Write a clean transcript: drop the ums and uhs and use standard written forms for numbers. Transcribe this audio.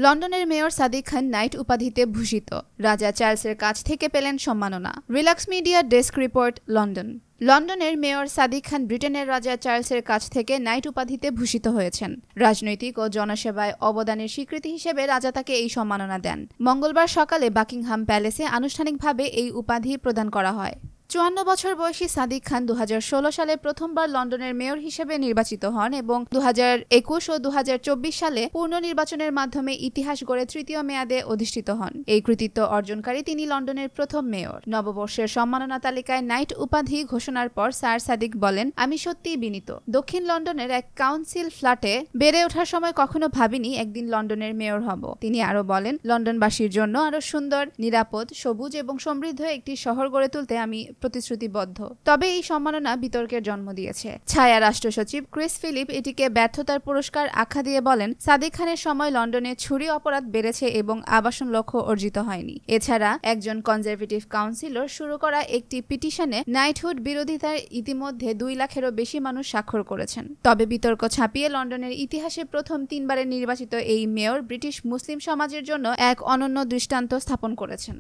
লন্ডনের মেয়র সাদিক খান নাইট উপাধিতে ভূষিত। রাজা চার্লসের কাছ থেকে পেলেন সম্মাননা। Relax media desk report, London. লন্ডনের মেয়র সাদিক খান ব্রিটেনের রাজা চার্লসের কাছ থেকে নাইট উপাধিতে ভূষিত হয়েছেন। রাজনৈতিক ও জনসেবায় অবদানের স্বীকৃতি হিসেবে রাজা তাকে এই সম্মাননা দেন। মঙ্গলবার সকালে বাকিংহাম প্যালেসে আনুষ্ঠানিকভাবে এই উপাধি প্রদান করা হয়। ৫৪ বছর বয়সী সাদিক খান ২০১৬ সালে প্রথমবার লন্ডনের মেয়র হিসেবে নির্বাচিত হন এবং ২০২১ ও ২০২৪ সালে পুনর্নির্বাচনের মাধ্যমে ইতিহাস গড়ে তৃতীয় মেয়াদে অধিষ্ঠিত হন। এই কৃতিত্ব অর্জনকারী তিনি লন্ডনের প্রথম মেয়র। নববর্ষের সম্মাননা তালিকায় নাইট উপাধি ঘোষণার পর স্যার সাদিক বলেন, আমি সত্যিই বিনীত। দক্ষিণ লন্ডনের এক কাউন্সিল ফ্ল্যাটে বেড়ে ওঠার সময় কখনো ভাবিনি একদিন লন্ডনের মেয়র হব। তিনি আরও বলেন, লন্ডনবাসীর জন্য আরও সুন্দর, নিরাপদ, সবুজ এবং সমৃদ্ধ একটি শহর গড়ে তুলতে আমি প্রতিশ্রুতিবদ্ধ। তবে এই সম্মাননা বিতর্কের জন্ম দিয়েছে। ছায়া রাষ্ট্র সচিব ক্রিস ফিলিপ এটিকে ব্যর্থতার পুরস্কার আখ্যা দিয়ে বলেন, সাদিক খানের সময় লন্ডনে ছুরি অপরাধ বেড়েছে এবং আবাসন লক্ষ্য অর্জিত হয়নি। এছাড়া একজন কনজারভেটিভ কাউন্সিলর শুরু করা একটি পিটিশনে নাইটহুড বিরোধিতার ইতিমধ্যে ২ লাখেরও বেশি মানুষ স্বাক্ষর করেছেন। তবে বিতর্ক ছাপিয়ে লন্ডনের ইতিহাসে প্রথম ৩ বারের নির্বাচিত এই মেয়র ব্রিটিশ মুসলিম সমাজের জন্য এক অনন্য দৃষ্টান্ত স্থাপন করেছেন।